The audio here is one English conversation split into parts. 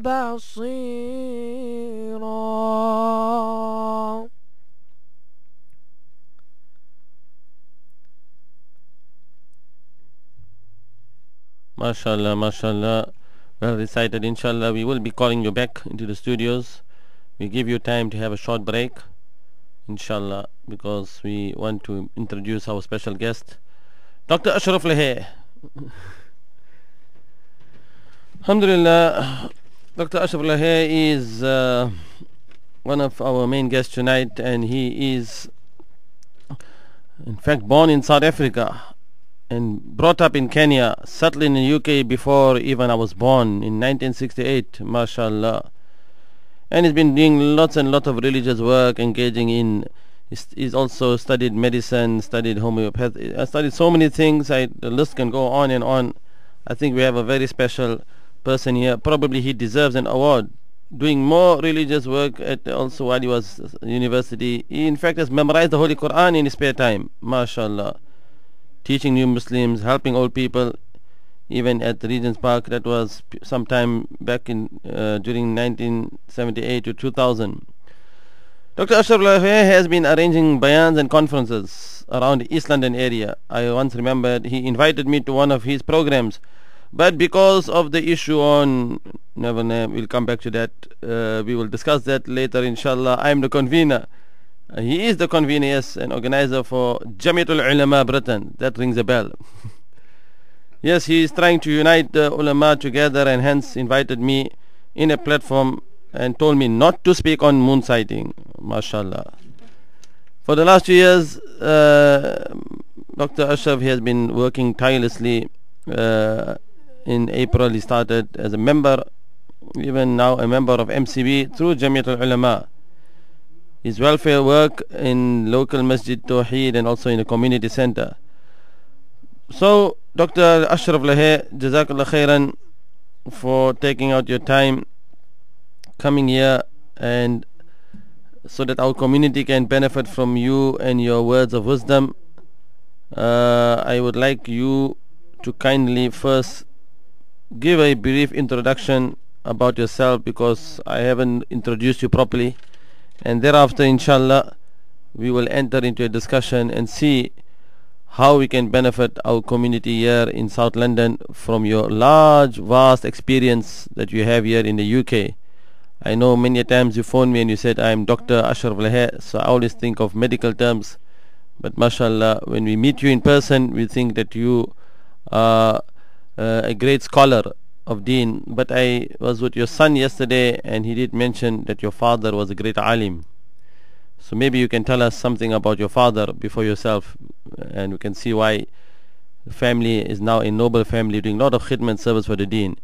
بصيرا. MashaAllah, MashaAllah. Well recited. Inshallah, we will be calling you back into the studios. We give you time to have a short break, inshallah, because we want to introduce our special guest, Dr. Ashraf Lahe. Alhamdulillah, Dr. Ashraf Lahe is one of our main guests tonight, and he is in fact born in South Africa and brought up in Kenya, settled in the UK before even I was born in 1968, mashallah. And he's been doing lots and lots of religious work, engaging in, he's also studied medicine, studied homeopathy, studied so many things. The list can go on and on. I think we have a very special person here. Probably he deserves an award. Doing more religious work at also while he was university. He in fact has memorized the Holy Quran in his spare time, mashallah. Teaching new Muslims, helping old people, even at the Regent's Park. That was sometime back in during 1978 to 2000. Dr. Ashraf Lahe has been arranging bayans and conferences around the East London area. I once remembered he invited me to one of his programs, but because of the issue on, we'll come back to that. We will discuss that later, inshallah. I'm the convener. He is the convener, yes, and organizer for Jamiatul Ulama Britain. That rings a bell. Yes, he is trying to unite the ulama together, and hence invited me in a platform and told me not to speak on moon sighting, mashallah. For the last 2 years, Dr. Ashraf has been working tirelessly. In April he started as a member, even now a member of MCB through Jamiatul Ulama. His welfare work in local Masjid Tawheed and also in a community center. So, Dr. Ashraf Lahe, Jazakallah Khairan for taking out your time, coming here, and so that our community can benefit from you and your words of wisdom. I would like you to kindly first give a brief introduction about yourself, because I haven't introduced you properly, and thereafter inshallah we will enter into a discussion and see how we can benefit our community here in South London from your large, vast experience that you have here in the UK. I know many a times you phoned me and you said, I am Dr. Ashraf Lahe, so I always think of medical terms, but mashallah, when we meet you in person, we think that you are a great scholar of deen. But I was with your son yesterday, and he did mention that your father was a great alim. So maybe you can tell us something about your father before yourself, and we can see why the family is now a noble family doing a lot of khidmat service for the deen.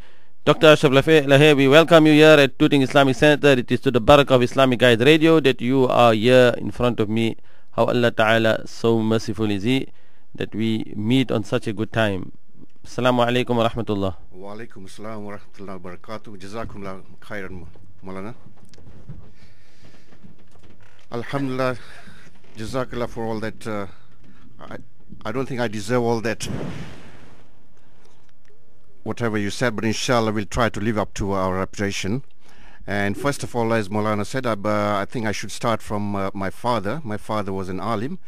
Dr. Ashraf Lahe, we welcome you here at Tooting Islamic Center. It is to the barakah of Islamic Guide Radio that you are here in front of me. How Allah Ta'ala so merciful is He that we meet on such a good time. Assalamu alaikum wa rahmatullah. Wa alaikum assalam wa rahmatullahi wa barakatuh. Jazakumullah khairan, Maulana. Alhamdulillah, Jazakallah for all that. I don't think I deserve all that, whatever you said, but inshallah we'll try to live up to our reputation. And first of all, as Maulana said, I think I should start from my father. My father was an alim.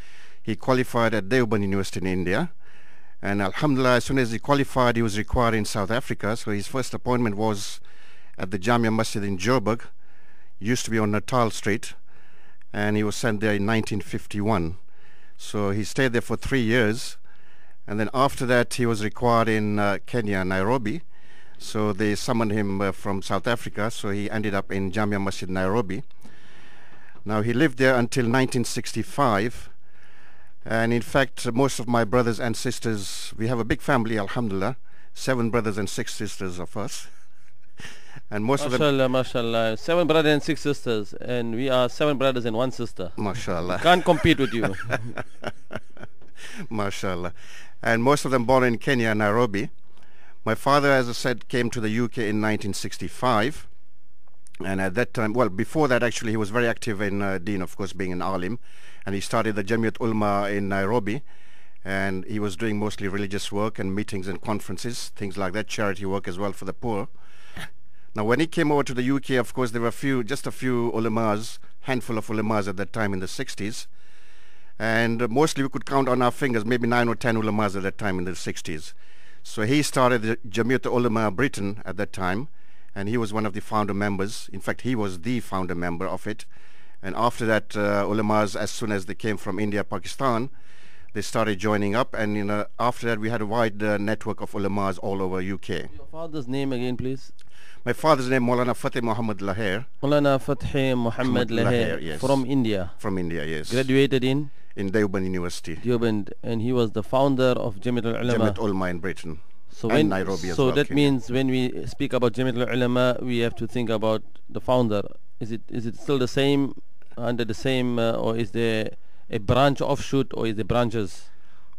He qualified at Deoband University in India. And alhamdulillah, as soon as he qualified, he was required in South Africa. So his first appointment was at the Jamia Masjid in Joburg. Used to be on Natal Street. And he was sent there in 1951. So he stayed there for 3 years. And then after that, he was required in Kenya, Nairobi. So they summoned him from South Africa. So he ended up in Jamia Masjid, Nairobi. Now he lived there until 1965. And in fact, most of my brothers and sisters, we have a big family, alhamdulillah, 7 brothers and 6 sisters of us. And most mashallah, of them, mashallah, 7 brothers and 6 sisters, and we are 7 brothers and 1 sister. mashallah. Can't compete with you. Mashallah. And most of them born in Kenya, Nairobi. My father, as I said, came to the UK in 1965. And at that time, well, before that actually, he was very active in Deen, of course, being an alim. And he started the Jamiat Ulma in Nairobi. And he was doing mostly religious work and meetings and conferences, things like that, charity work as well for the poor. Now, when he came over to the UK, of course, there were just a few ulamas, handful of ulamas at that time in the 60s. And mostly we could count on our fingers, maybe 9 or 10 ulamas at that time in the 60s. So he started the Jamiat Ulama Britain at that time, and he was one of the founder members. In fact, he was the founder member of it. And after that, ulamas, as soon as they came from India, Pakistan, they started joining up. And after that, we had a wide network of ulamas all over UK. Your father's name again, please? My father's name, Maulana Fateh Mohammed Lahir. Maulana Fateh Mohammed Lahir, yes. from India. From India, yes. Graduated in Deoband University. Deoband, and he was the founder of Jamiat al-Ulama. Jamiat Ulama in Britain. So and Nairobi as so well. that Kenya. means when we speak about Jamiat al-Ulama, we have to think about the founder. Is it still the same, under the same, or is there a branch offshoot, or is there branches?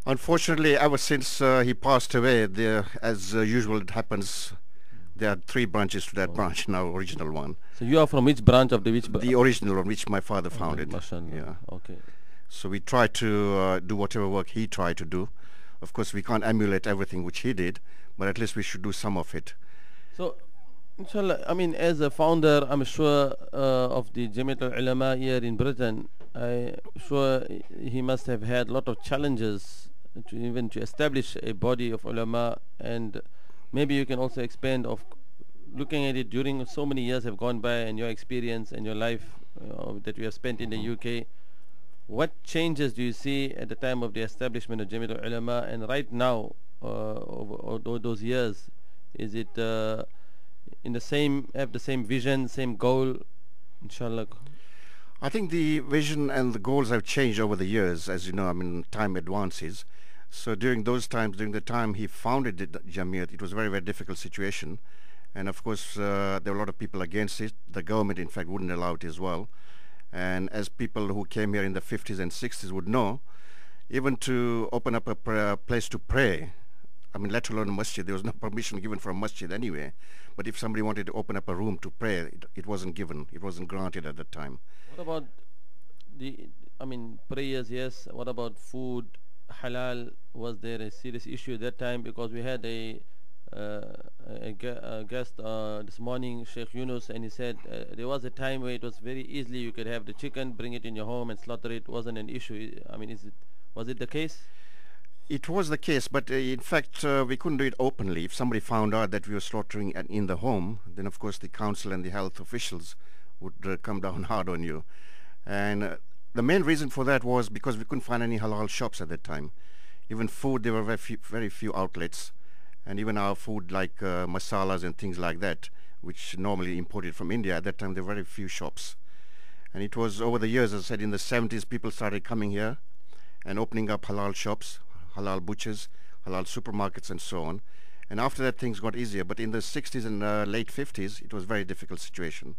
Unfortunately, ever since he passed away, as usual it happens, there are 3 branches to that branch now, original one. So you are from which branch of the The original one, which my father founded. Mashallah. Yeah. Okay. So we try to do whatever work he tried to do. Of course, we can't emulate everything which he did, but at least we should do some of it. So, inshallah, I mean, as a founder, I'm sure of the Jamiat al-Ulama here in Britain, I'm sure he must have had a lot of challenges to establish a body of ulama, and maybe you can also expand of looking at it during so many years have gone by, and your experience and your life that you have spent in the UK. What changes do you see at the time of the establishment of Jamiat al-Ulama, and right now, over those years? Is it have the same vision, same goal, inshallah? I think the vision and the goals have changed over the years. As you know, I mean, time advances. So during the time he founded the Jamiat, it was a very, very difficult situation. And of course, there were a lot of people against it. The government, in fact, wouldn't allow it as well. And as people who came here in the 50s and 60s would know, even to open up a place to pray, I mean, let alone a masjid, there was no permission given for a masjid anyway. But if somebody wanted to open up a room to pray, it wasn't given. It wasn't granted at that time. What about prayers, yes. What about food, halal? Was there a serious issue at that time? Because we had a guest this morning, Sheikh Yunus, and he said there was a time where it was very easily you could have the chicken, bring it in your home and slaughter it. Wasn't an issue. I mean, was it the case? It was the case, but in fact we couldn't do it openly. If somebody found out that we were slaughtering in the home, then of course the council and the health officials would come down hard on you. And the main reason for that was because we couldn't find any halal shops at that time. Even food, there were very few outlets. And even our food, like masalas and things like that, which normally imported from India, at that time there were very few shops. And it was over the years, as I said, in the 70s, people started coming here and opening up halal shops, halal butchers, halal supermarkets, and so on. And after that, things got easier. But in the 60s and late 50s, it was a very difficult situation.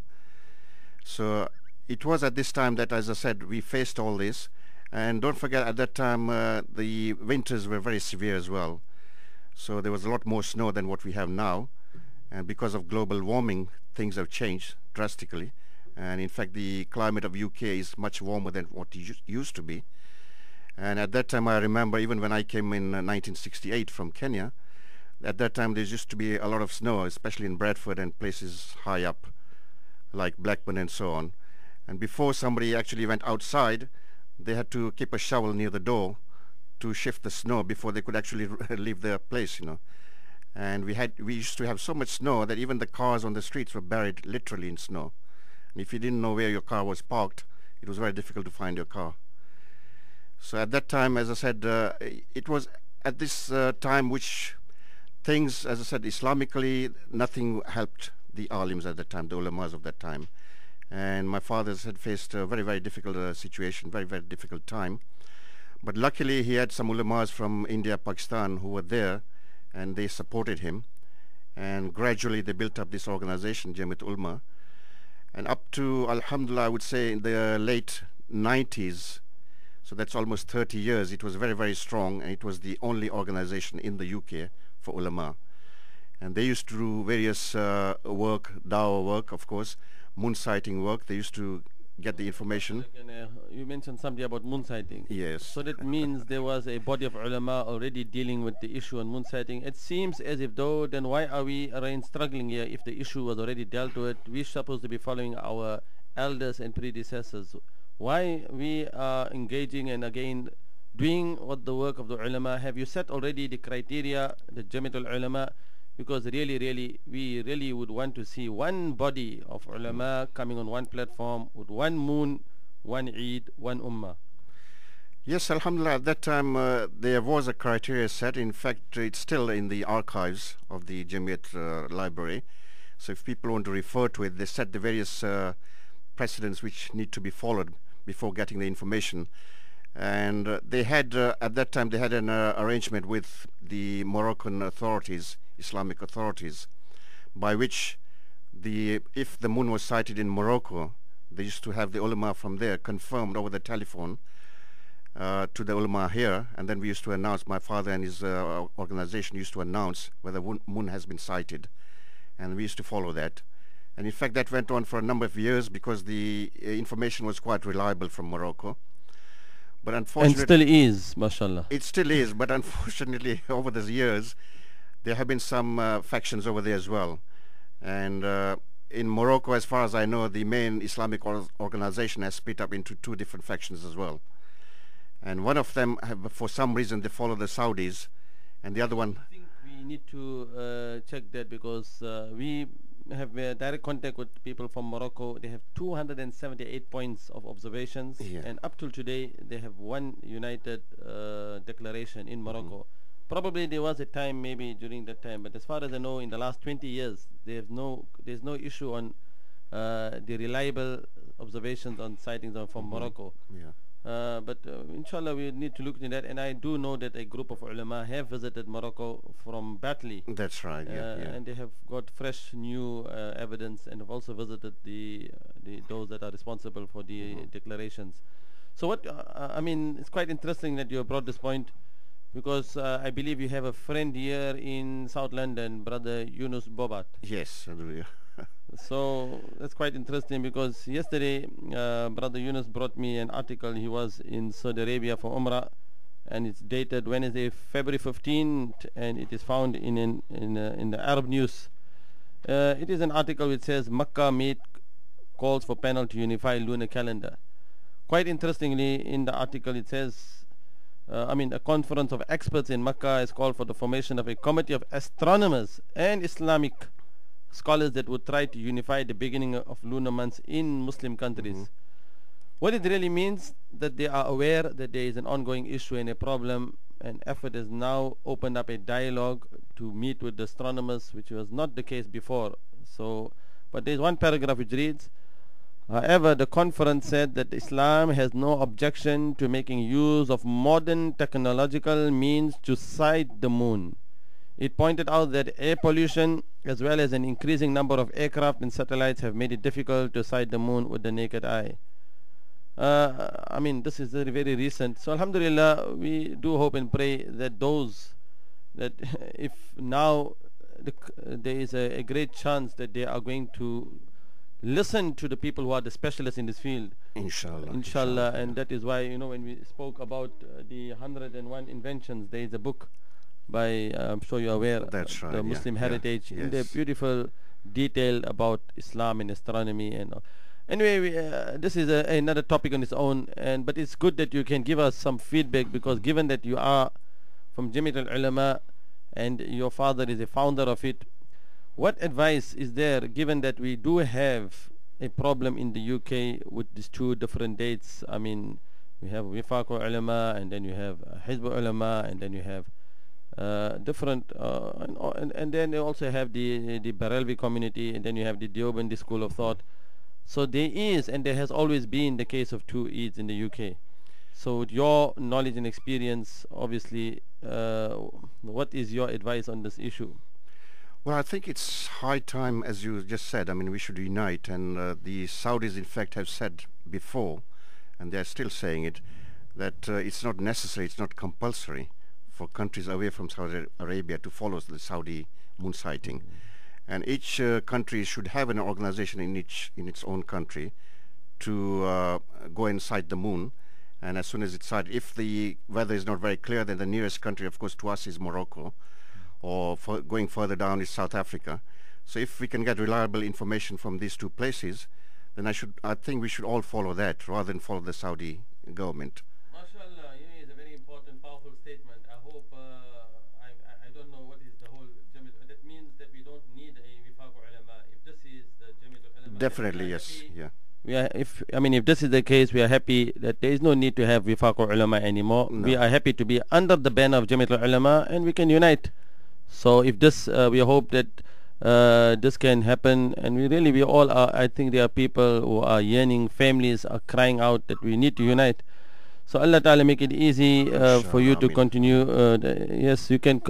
So it was at this time that, as I said, we faced all this. And don't forget, at that time, the winters were very severe as well. So there was a lot more snow than what we have now. And because of global warming, things have changed drastically. And in fact, the climate of UK is much warmer than what it used to be. And at that time, I remember, even when I came in 1968 from Kenya, at that time there used to be a lot of snow, especially in Bradford and places high up, like Blackburn and so on. And before somebody actually went outside, they had to keep a shovel near the door to shift the snow before they could actually leave their place, you know. And we used to have so much snow that even the cars on the streets were buried literally in snow. And if you didn't know where your car was parked, it was very difficult to find your car. So at that time, as I said, it was at this time which things, as I said, Islamically, nothing helped the alims at that time, the ulamas of that time. And my father had faced a very, very difficult situation, very, very difficult time. But luckily, he had some ulamas from India, Pakistan, who were there, and they supported him. And gradually, they built up this organization, Jamiat Ulama. And up to, alhamdulillah, I would say in the late 90s, so that's almost 30 years, it was very, very strong, and it was the only organization in the UK for ulama. And they used to do various work, dawah work, of course, moon sighting work. They used to get the information. You mentioned something about moon sighting. Yes. So that means there was a body of ulama already dealing with the issue on moon sighting. It seems as if though, then why are we struggling here if the issue was already dealt with? We're supposed to be following our elders and predecessors. Why we are engaging and again doing what the work of the ulama? Have you set already the criteria, the Jamiatul Ulama? Because really, we really would want to see one body of ulama coming on one platform with one moon, one Eid, one ummah. Yes, alhamdulillah, at that time there was a criteria set. In fact, it's still in the archives of the Jamiat library. So if people want to refer to it, they set the various precedents which need to be followed before getting the information. And they had, at that time, they had an arrangement with the Moroccan authorities, Islamic authorities, by which if the moon was sighted in Morocco, they used to have the ulama from there confirmed over the telephone to the ulama here, and then we used to announce, my father and his organization used to announce whether moon has been sighted, and we used to follow that. And in fact that went on for a number of years because the information was quite reliable from Morocco. But unfortunately, and still is, mashallah. It still is, but unfortunately over the years there have been some factions over there as well. And in Morocco, as far as I know, the main Islamic organization has split up into two different factions as well. And one of them, for some reason, they follow the Saudis, and the other one... I think we need to check that because we have direct contact with people from Morocco. They have 278 points of observations, and up till today they have one united declaration in Morocco. Probably there was a time maybe during that time, but as far as I know, in the last 20 years there's no issue on the reliable observations on sightings from Morocco. But inshallah we need to look into that, and I do know that a group of ulama have visited Morocco from Batley. That's right, and they have got fresh new evidence, and have also visited those that are responsible for the declarations. So what I mean, it's quite interesting that you brought this point, because I believe you have a friend here in South London, Brother Yunus Bobat. Yes, I do. So that's quite interesting, because yesterday Brother Yunus brought me an article. He was in Saudi Arabia for Umrah, and it's dated Wednesday, February 15th, and it is found in the Arab News. It is an article which says Makkah meet calls for panel to unify lunar calendar. Quite interestingly, in the article it says, a conference of experts in Makkah has called for the formation of a committee of astronomers and Islamic scholars that would try to unify the beginning of lunar months in Muslim countries. What it really means, that they are aware that there is an ongoing issue and a problem, and effort has now opened up a dialogue to meet with the astronomers, which was not the case before. So, but there is one paragraph which reads, however, the conference said that Islam has no objection to making use of modern technological means to sight the moon. It pointed out that air pollution as well as an increasing number of aircraft and satellites have made it difficult to sight the moon with the naked eye. This is very recent. So alhamdulillah, we do hope and pray that if now there is a great chance that they are going to listen to the people who are the specialists in this field. Inshallah. And that is why, when we spoke about the 101 inventions, there is a book by, I'm sure you're aware, that's right, the Muslim Heritage, in the beautiful detail about Islam and astronomy and all. Anyway, this is another topic on its own, but it's good that you can give us some feedback, because given that you are from Jamiat al-Ulama and your father is a founder of it, what advice is there, given that we do have a problem in the UK with these two different dates? We have Wifaq Ulama, and then you have Hizb Ulama, and then you have different and then you also have the Barelvi community, and then you have the Deobandi school of thought. So there is, and there has always been, the case of two Eids in the UK. So with your knowledge and experience, obviously, what is your advice on this issue? Well, I think it's high time, as you just said. We should unite, and the Saudis in fact have said before, and they're still saying it, that it's not necessary, it's not compulsory for countries away from Saudi Arabia to follow the Saudi moon sighting. And each country should have an organization in its own country to go and sight the moon. And as soon as it's sighted, if the weather is not very clear, then the nearest country, of course, to us is Morocco, or going further down is South Africa. So if we can get reliable information from these two places, then I think we should all follow that rather than follow the Saudi government. MashaAllah, it's a very important, powerful statement. I hope, I don't know what is the whole Jamil. That means that we don't need a Wifaq ulama. If this is the Jamil ulama. Definitely, yes, yeah. If this is the case, we are happy that there is no need to have Wifaq ulama anymore. No. We are happy to be under the banner of Jamil ulama, and we can unite. So if this, we hope that this can happen, and we all are. I think there are people who are yearning, families are crying out that we need to unite. So Allah Ta'ala make it easy for you to continue. Yes, you can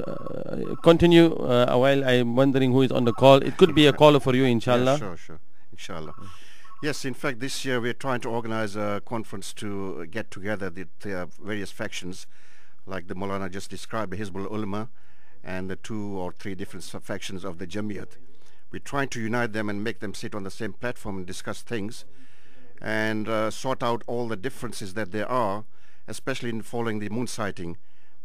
continue while I'm wondering who is on the call. It could be a caller for you, inshallah. Yeah, sure, inshallah. Yes, in fact, this year we're trying to organize a conference to get together the various factions, like the Maulana just described, the Hizbul Ulama, and the 2 or 3 different factions of the Jamiyat. We're trying to unite them and make them sit on the same platform and discuss things, and sort out all the differences that there are, especially in following the moon sighting,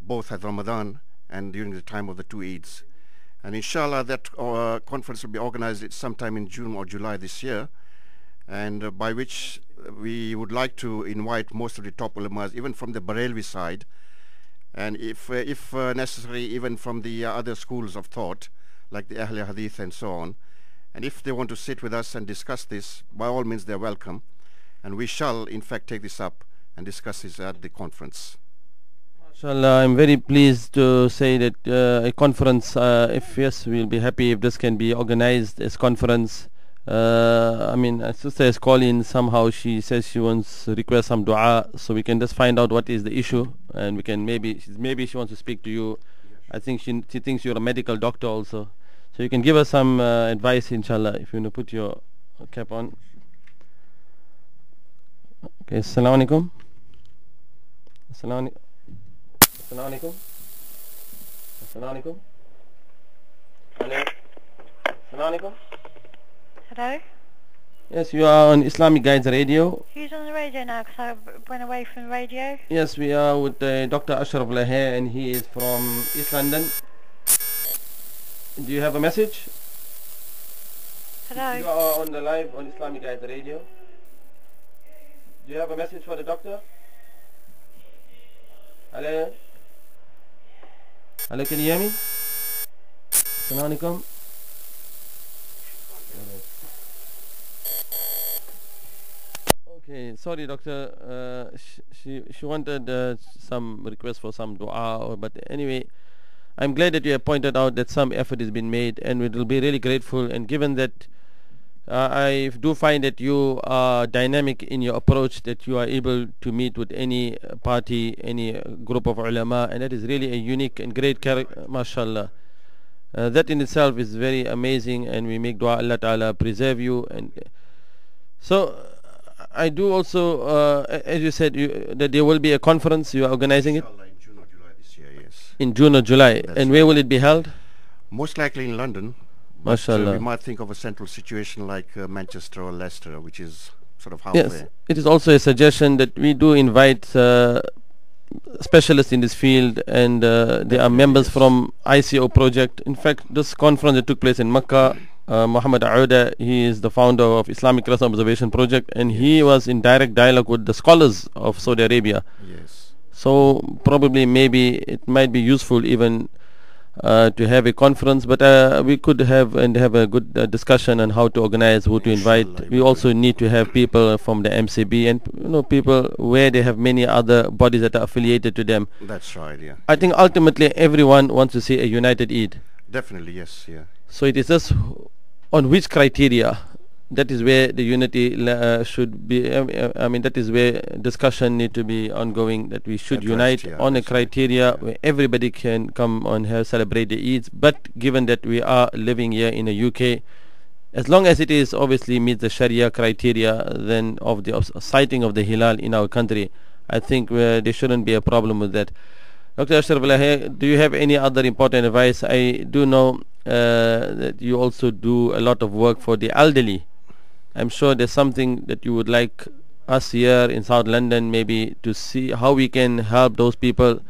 both at Ramadan and during the time of the 2 Eids. And inshallah, that conference will be organized sometime in June or July this year, and by which we would like to invite most of the top ulamas, even from the Barelvi side, and if necessary, even from the other schools of thought, like the Ahl Hadith and so on. And if they want to sit with us and discuss this, by all means they're welcome, and we shall in fact take this up and discuss this at the conference. Inshallah, I'm very pleased to say that a conference, if yes, we'll be happy if this can be organized as conference. A sister is calling. Somehow she says she wants to request some dua, so we can just find out what is the issue, and we can maybe she wants to speak to you. I think she thinks you're a medical doctor also, so you can give us some advice, inshallah, if you want to put your cap on. Okay, assalamu alaikum. Assalamu alaikum. Assalamu alaikum. Hello. Assalamu alaikum. Hello? Yes, you are on Islamic Guides Radio. Who's on the radio now? Because I went away from the radio. Yes, we are with Dr. Ashraf here, and he is from East London. Do you have a message? Hello? You are on the live on Islamic Guides Radio. Do you have a message for the doctor? Hello? Hello, can you hear me? Assalamu alaikum. Okay, sorry doctor, she wanted some request for some dua, but anyway, I'm glad that you have pointed out that some effort has been made, and we will be really grateful. And given that I do find that you are dynamic in your approach, that you are able to meet with any party, any group of ulama, and that is really a unique and great character, mashallah. That in itself is very amazing, and we make dua Allah Ta'ala preserve you. And so I do also, as you said, that there will be a conference. You are organizing it? Inshallah, in June or July this year, yes. In June or July. That's and where will it be held? Most likely in London. MashaAllah. We might think of a central situation like Manchester or Leicester, which is sort of halfway. Yes, it is also a suggestion that we do invite specialists in this field, and there are members from ICO project. In fact, this conference that took place in Makkah, Mohammed, he is the founder of Islamic Research Observation Project, and he was in direct dialogue with the scholars of Saudi Arabia. Yes. So probably maybe it might be useful even to have a conference, but we could have a good discussion on how to organize, who to invite. We also need to have people from the MCB and people where they have many other bodies that are affiliated to them. That's right, yeah. I think ultimately everyone wants to see a united Eid. Definitely, yes, yeah. So it is just on which criteria. That is where the unity should be. That is where discussion need to be ongoing, that we should unite on a criteria where everybody can come and celebrate the Eids. But given that we are living here in the UK, as long as it is obviously meets the Sharia criteria then of the sighting of the Hilal in our country, I think there shouldn't be a problem with that. Dr. Ashraf, do you have any other important advice? I do know that you also do a lot of work for the elderly. I'm sure there's something that you would like us here in South London maybe to see how we can help those people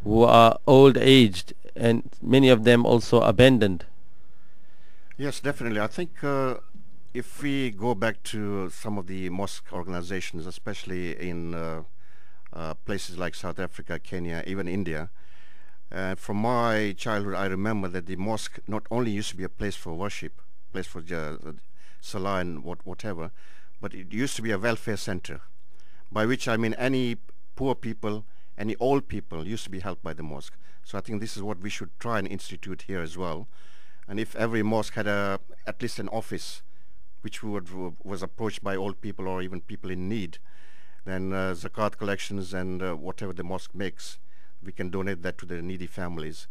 who are old aged and many of them also abandoned. Yes, definitely. I think if we go back to some of the mosque organizations, especially in places like South Africa, Kenya, even India, from my childhood I remember that the mosque not only used to be a place for worship, place for Salah and whatever, but it used to be a welfare center, by which I mean any poor people, any old people used to be helped by the mosque. So I think this is what we should try and institute here as well. And if every mosque had at least an office which was approached by old people or even people in need, then zakat collections and whatever the mosque makes, we can donate that to the needy families.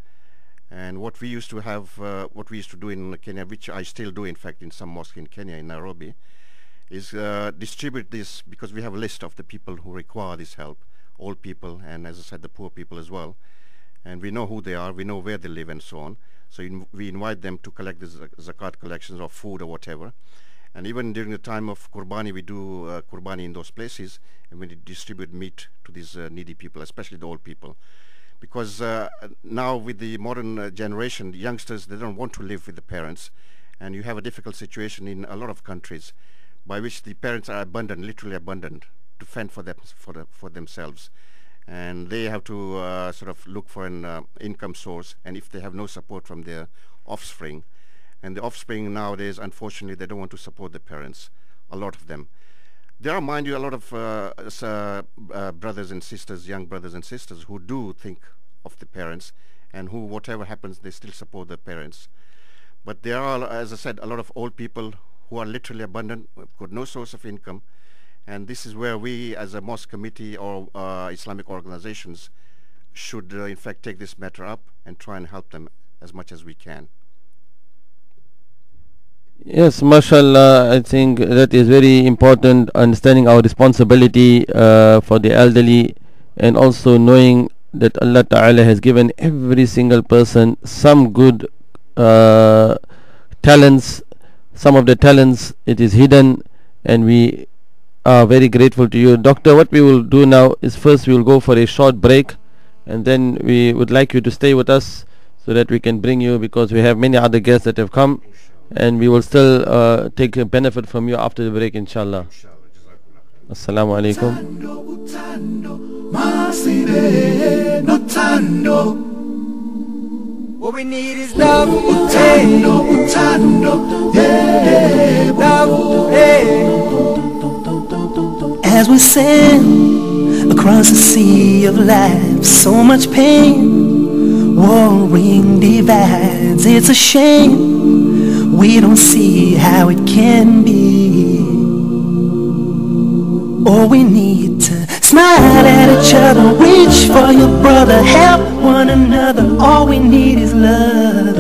And what we used to have, what we used to do in Kenya, which I still do in fact in some mosques in Kenya, in Nairobi, is distribute this, because we have a list of the people who require this help, old people and, as I said, the poor people as well. And we know who they are, we know where they live and so on. So we invite them to collect the zakat collections of food or whatever. And even during the time of Qurbani, we do Qurbani in those places, and we distribute meat to these needy people, especially the old people. Because now with the modern generation, the youngsters, they don't want to live with the parents, and you have a difficult situation in a lot of countries by which the parents are abandoned, literally abandoned, to fend for themselves. And they have to sort of look for an income source, and if they have no support from their offspring, and the offspring nowadays, unfortunately, they don't want to support the parents, a lot of them. There are, mind you, a lot of brothers and sisters, young brothers and sisters, who do think of the parents, and who, whatever happens, they still support their parents. But there are, as I said, a lot of old people who are literally abandoned, who have got no source of income, and this is where we, as a mosque committee or Islamic organizations, should in fact take this matter up and try and help them as much as we can. Yes, mashallah, I think that is very important, understanding our responsibility for the elderly, and also knowing that Allah Ta'ala has given every single person some good talents. Some of the talents, it is hidden, and we are very grateful to you. Doctor, what we will do now is first we will go for a short break, and then we would like you to stay with us so that we can bring you, because we have many other guests that have come, and we will still take a benefit from you after the break, inshallah. Assalamu alaikum. What we need is love, love, as we sail across the sea of life, so much pain, warring divides. It's a shame we don't see how it can be. Oh, we need to smile at each other, reach for your brother, help one another. All we need is love.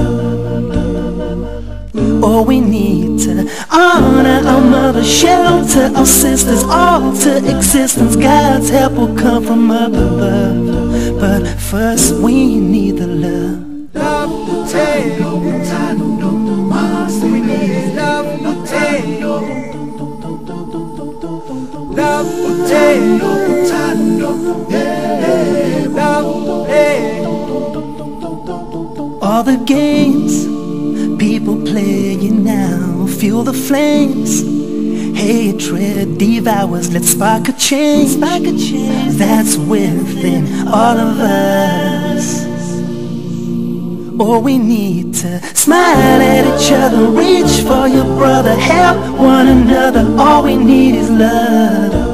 Oh, we need to honor our mother, shelter our sisters, all to existence. God's help will come from up above, but first we need the love. Love, we need love, all the games people playing now fuel the flames. Hatred devours, let's spark a change. That's within all of us. Oh, we need to smile at each other, reach for your brother, help one another. All we need is love.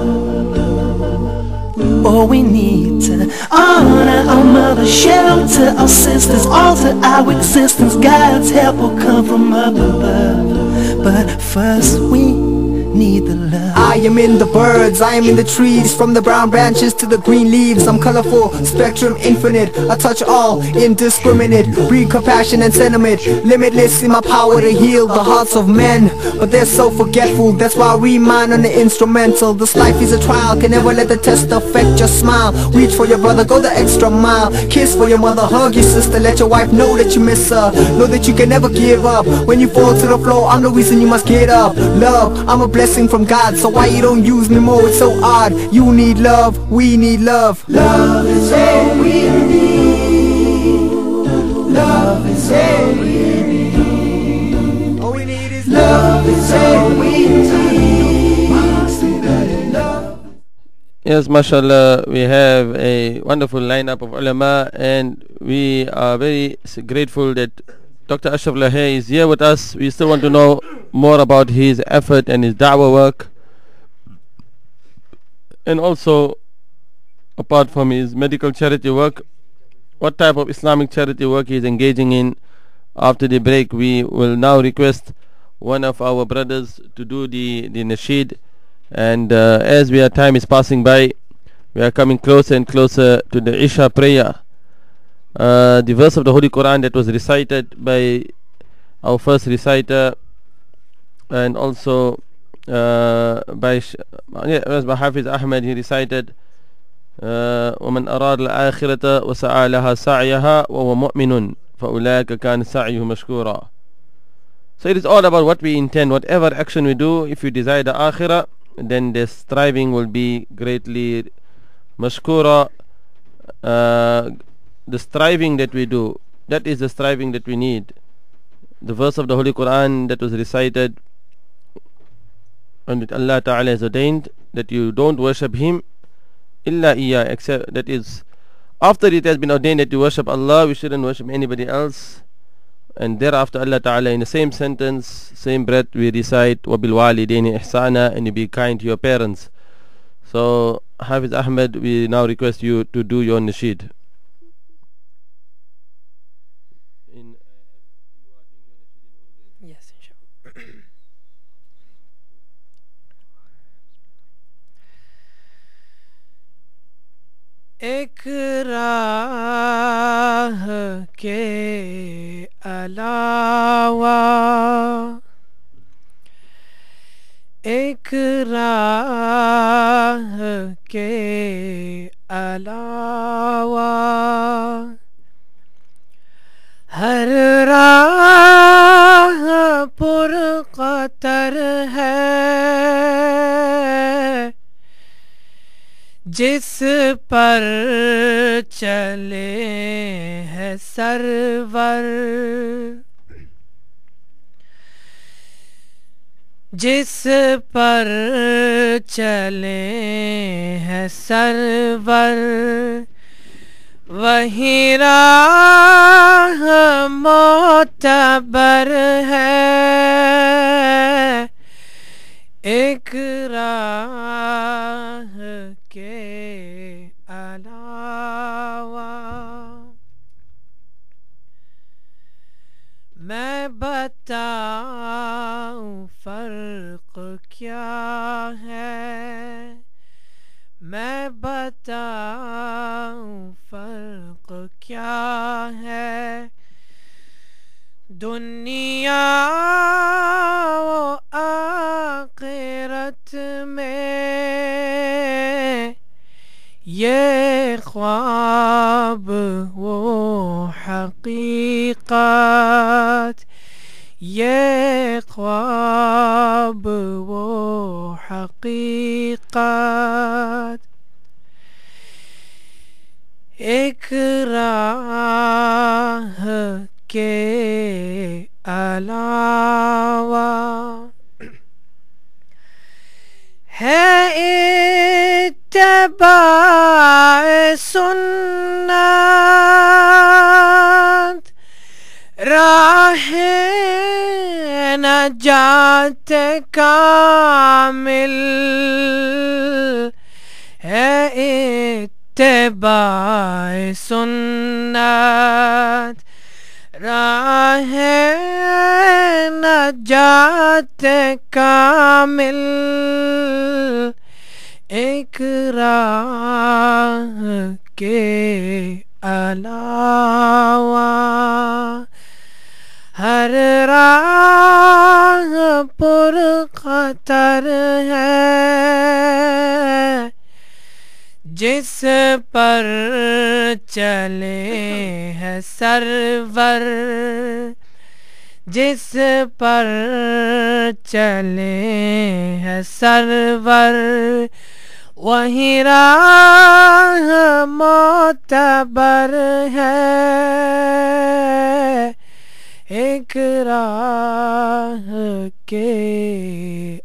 Oh, we need to honor our mother, shelter our sisters, alter our existence. God's help will come from up above, but first we need the love. I am in the birds, I am in the trees, from the brown branches to the green leaves. I'm colorful, spectrum infinite, I touch all, indiscriminate. Breed compassion and sentiment, limitless in my power to heal the hearts of men. But they're so forgetful, that's why we mine on the instrumental. This life is a trial, can never let the test affect your smile. Reach for your brother, go the extra mile. Kiss for your mother, hug your sister, let your wife know that you miss her. Know that you can never give up. When you fall to the floor, I'm the reason you must get up. Love, I'm a blessing blessing from God. So why you don't use me more? It's so odd. You need love, we need love. Love is all we need. Love is all we need. All we need is love is all we need. Yes, mashallah, we have a wonderful lineup of ulama, and we are very grateful that Dr. Ashraf Lahir is here with us. We still want to know more about his effort and his da'wah work, and also apart from his medical charity work, what type of Islamic charity work he is engaging in. After the break, we will now request one of our brothers to do the nasheed. And as time is passing by, we are coming closer and closer to the Isha prayer. The verse of the Holy Quran that was recited by our first reciter, and also by Hafiz Ahmed, he recited وَمَنْ أَرَادَ الْآخِرَةَ وَسَعَى لَهَا سَعْيَهَا وَهُوَ مُؤْمِنٌ فَأُولَٰئِكَ كَانَ سَعْيُهُ مَشْكُورًا. So it is all about what we intend. Whatever action we do, if you desire the akhirah, then the striving will be greatly mashkura. The striving that we do, that is the striving that we need. The verse of the Holy Quran that was recited, and that Allah Ta'ala has ordained that you don't worship Him illa iya, except, that is, after it has been ordained that you worship Allah, we shouldn't worship anybody else. And thereafter Allah Ta'ala, in the same sentence, same breath, we recite وَبِالْوَالِدَيْنِ إِحْسَانًا, and you be kind to your parents. So Hafiz Ahmed, we now request you to do your nasheed. Yes, inshallah. ایک راہ کے علاوہ ایک راہ کے علاوہ ہر راہ پر خطر ہے جس پر چلے ہے سرور جس پر چلے ہے سرور وہی راہ معتبر ہے ایک راہ کے علاوہ میں بتاؤں فرق کیا ہے میں بتاؤں فرق کیا ہے دنیا و آخرت میں یہ خواب وہ حقیقت یہ خواب وہ حقیقت ایک راہ کے علاوہ ہے اتباع سنت راہ نجات کامل ہے اتباع سنت راہ نجات کامل ایک راہ کے علاوہ ہر راہ پر خطر ہے جس پر چلے ہے سرور جس پر چلے ہے سرور وہی راہ معتبر ہے ایک راہ کے